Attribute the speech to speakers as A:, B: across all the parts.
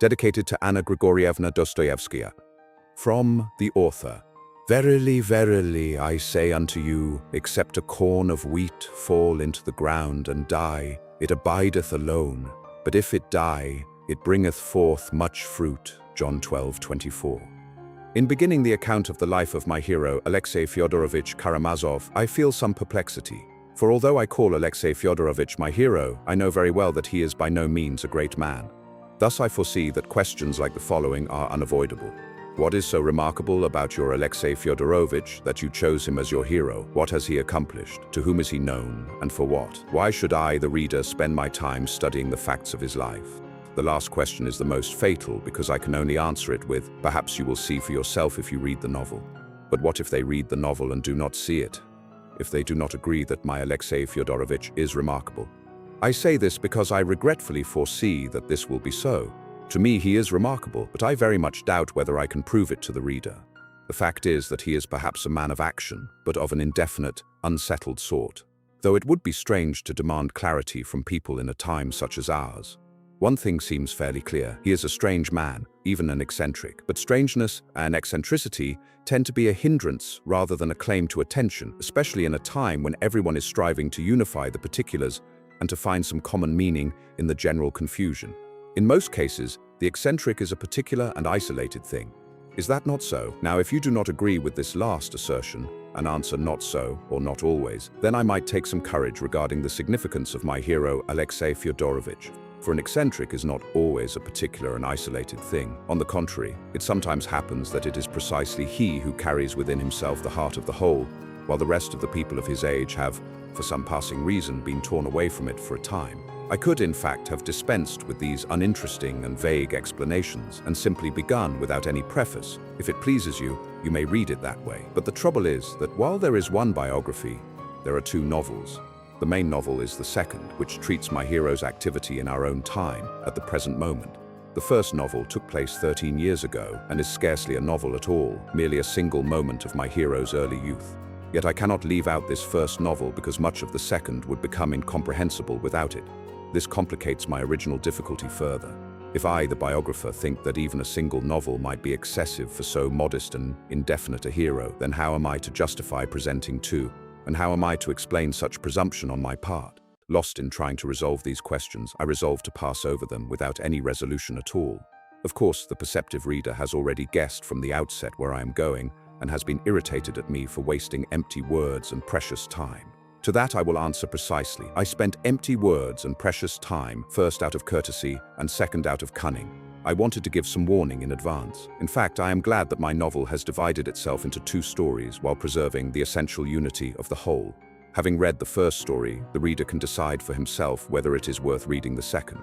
A: dedicated to Anna Grigorievna Dostoevsky. From the author. Verily, verily, I say unto you, except a corn of wheat fall into the ground and die, it abideth alone. But if it die, it bringeth forth much fruit. John 12:24. In beginning the account of the life of my hero, Alexei Fyodorovich Karamazov, I feel some perplexity. For although I call Alexei Fyodorovich my hero, I know very well that he is by no means a great man. Thus I foresee that questions like the following are unavoidable. What is so remarkable about your Alexei Fyodorovich that you chose him as your hero? What has he accomplished? To whom is he known? And for what? Why should I, the reader, spend my time studying the facts of his life? The last question is the most fatal because I can only answer it with, perhaps you will see for yourself if you read the novel. But what if they read the novel and do not see it? If they do not agree that my Alexei Fyodorovich is remarkable? I say this because I regretfully foresee that this will be so. To me he is remarkable, but I very much doubt whether I can prove it to the reader. The fact is that he is perhaps a man of action, but of an indefinite, unsettled sort. Though it would be strange to demand clarity from people in a time such as ours. One thing seems fairly clear. He is a strange man, even an eccentric. But strangeness and eccentricity tend to be a hindrance rather than a claim to attention, especially in a time when everyone is striving to unify the particulars and to find some common meaning in the general confusion. In most cases, the eccentric is a particular and isolated thing. Is that not so? Now, if you do not agree with this last assertion, and answer not so or not always, then I might take some courage regarding the significance of my hero Alexei Fyodorovich. For an eccentric is not always a particular and isolated thing. On the contrary, it sometimes happens that it is precisely he who carries within himself the heart of the whole, while the rest of the people of his age have, for some passing reason, been torn away from it for a time. I could, in fact, have dispensed with these uninteresting and vague explanations and simply begun without any preface. If it pleases you, you may read it that way. But the trouble is that while there is one biography, there are two novels. The main novel is the second, which treats my hero's activity in our own time, at the present moment. The first novel took place 13 years ago and is scarcely a novel at all, merely a single moment of my hero's early youth. Yet I cannot leave out this first novel because much of the second would become incomprehensible without it. This complicates my original difficulty further. If I, the biographer, think that even a single novel might be excessive for so modest and indefinite a hero, then how am I to justify presenting two? And how am I to explain such presumption on my part? Lost in trying to resolve these questions, I resolve to pass over them without any resolution at all. Of course, the perceptive reader has already guessed from the outset where I am going and has been irritated at me for wasting empty words and precious time. To that I will answer precisely. I spent empty words and precious time, first out of courtesy and second out of cunning. I wanted to give some warning in advance. In fact, I am glad that my novel has divided itself into two stories while preserving the essential unity of the whole. Having read the first story, the reader can decide for himself whether it is worth reading the second.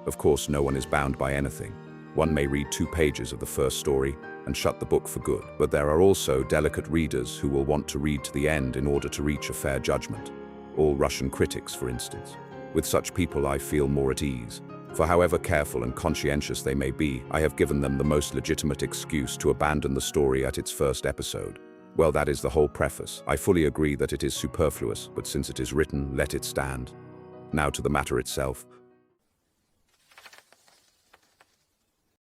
A: Of course, no one is bound by anything. One may read 2 pages of the first story and shut the book for good, but there are also delicate readers who will want to read to the end in order to reach a fair judgment. All Russian critics, for instance. With such people I feel more at ease. For however careful and conscientious they may be, I have given them the most legitimate excuse to abandon the story at its first episode. Well, that is the whole preface. I fully agree that it is superfluous, but since it is written, let it stand. Now to the matter itself.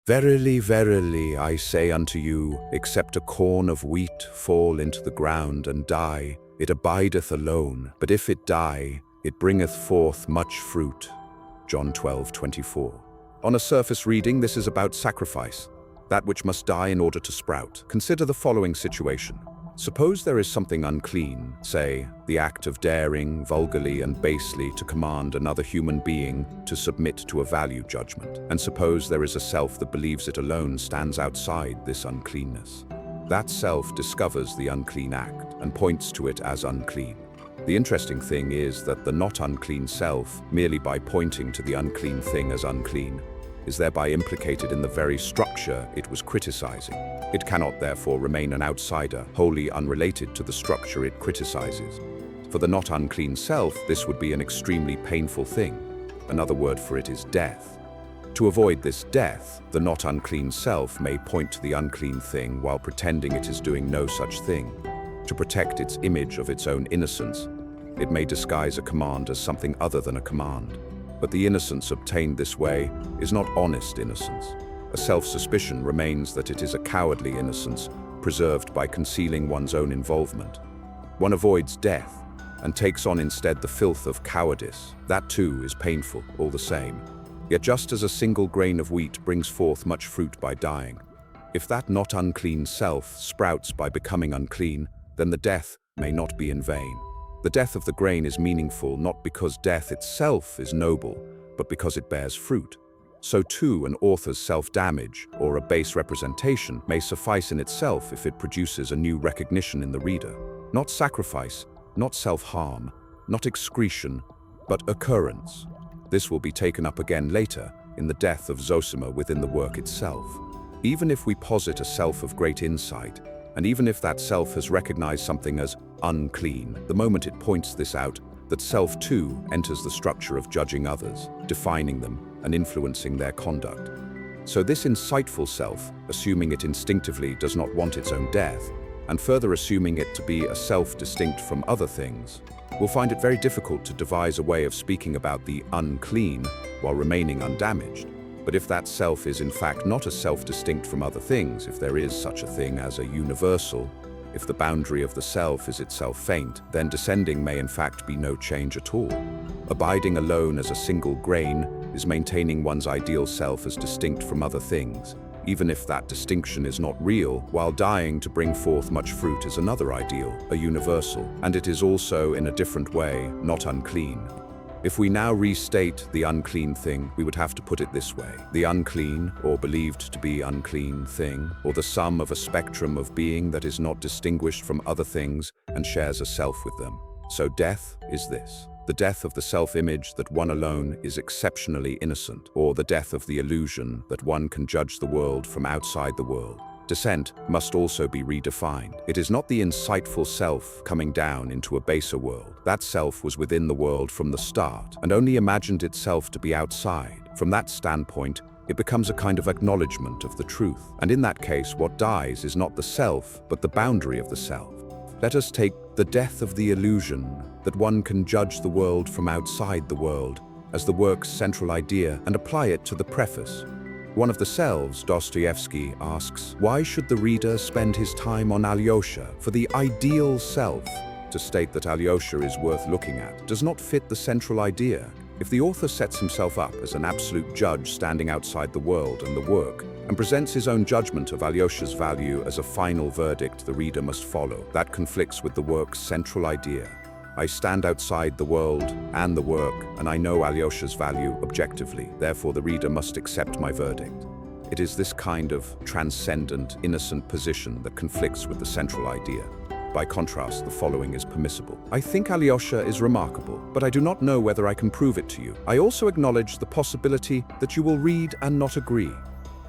A: Verily, verily, I say unto you, except a corn of wheat fall into the ground and die, it abideth alone. But if it die, it bringeth forth much fruit. John 12:24. On a surface reading, this is about sacrifice, that which must die in order to sprout. Consider the following situation. Suppose there is something unclean, say, the act of daring, vulgarly and basely to command another human being to submit to a value judgment. And suppose there is a self that believes it alone stands outside this uncleanness. That self discovers the unclean act and points to it as unclean. The interesting thing is that the not unclean self, merely by pointing to the unclean thing as unclean, is thereby implicated in the very structure it was criticizing. It cannot therefore remain an outsider, wholly unrelated to the structure it criticizes. For the not unclean self, this would be an extremely painful thing. Another word for it is death. To avoid this death, the not unclean self may point to the unclean thing while pretending it is doing no such thing. To protect its image of its own innocence, it may disguise a command as something other than a command. But the innocence obtained this way is not honest innocence. a self-suspicion remains that it is a cowardly innocence preserved by concealing one's own involvement. One avoids death and takes on instead the filth of cowardice. That too is painful, all the same. Yet just as a single grain of wheat brings forth much fruit by dying, if that not unclean self sprouts by becoming unclean, then the death may not be in vain. The death of the grain is meaningful not because death itself is noble, but because it bears fruit. So too an author's self-damage, or a base representation, may suffice in itself if it produces a new recognition in the reader. Not sacrifice, not self-harm, not excretion, but occurrence. This will be taken up again later, in the death of Zosima within the work itself. Even if we posit a self of great insight, and even if that self has recognized something as unclean, the moment it points this out, that self too enters the structure of judging others, defining them, and influencing their conduct. So this insightful self, assuming it instinctively does not want its own death, and further assuming it to be a self distinct from other things, will find it very difficult to devise a way of speaking about the unclean while remaining undamaged. But if that self is in fact not a self distinct from other things, if there is such a thing as a universal, if the boundary of the self is itself faint, then descending may in fact be no change at all. Abiding alone as a single grain is maintaining one's ideal self as distinct from other things, even if that distinction is not real, while dying to bring forth much fruit is another ideal, a universal, and it is also, in a different way, not unclean. If we now restate the unclean thing, we would have to put it this way. The unclean, or believed to be unclean thing, or the sum of a spectrum of being that is not distinguished from other things and shares a self with them. So death is this. The death of the self-image that one alone is exceptionally innocent, or the death of the illusion that one can judge the world from outside the world. Descent must also be redefined. It is not the insightful self coming down into a baser world. That self was within the world from the start, and only imagined itself to be outside. From that standpoint, it becomes a kind of acknowledgement of the truth. And in that case, what dies is not the self, but the boundary of the self. Let us take the death of the illusion that one can judge the world from outside the world as the work's central idea and apply it to the preface. One of the selves, Dostoevsky, asks, why should the reader spend his time on Alyosha? For the ideal self, to state that Alyosha is worth looking at, does not fit the central idea. If the author sets himself up as an absolute judge standing outside the world and the work, and presents his own judgment of Alyosha's value as a final verdict the reader must follow, that conflicts with the work's central idea. I stand outside the world and the work, and I know Alyosha's value objectively. Therefore, the reader must accept my verdict. It is this kind of transcendent, innocent position that conflicts with the central idea. By contrast, the following is permissible. I think Alyosha is remarkable, but I do not know whether I can prove it to you. I also acknowledge the possibility that you will read and not agree.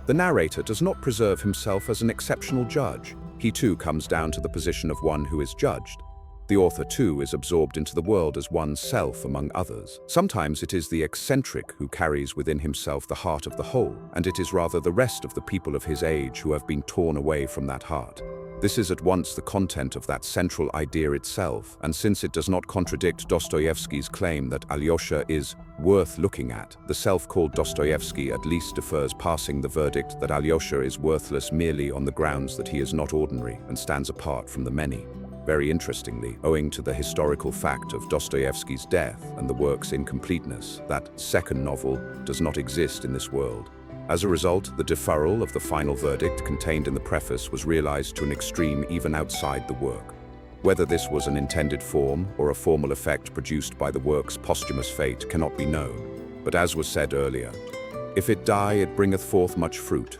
A: The narrator does not preserve himself as an exceptional judge. He too comes down to the position of one who is judged. The author too is absorbed into the world as one's self among others. Sometimes it is the eccentric who carries within himself the heart of the whole, and it is rather the rest of the people of his age who have been torn away from that heart. This is at once the content of that central idea itself, and since it does not contradict Dostoevsky's claim that Alyosha is worth looking at, the self-called Dostoevsky at least defers passing the verdict that Alyosha is worthless merely on the grounds that he is not ordinary and stands apart from the many. Very interestingly, owing to the historical fact of Dostoevsky's death and the work's incompleteness, that second novel does not exist in this world. As a result, the deferral of the final verdict contained in the preface was realized to an extreme even outside the work. Whether this was an intended form or a formal effect produced by the work's posthumous fate cannot be known. But as was said earlier, if it die, it bringeth forth much fruit.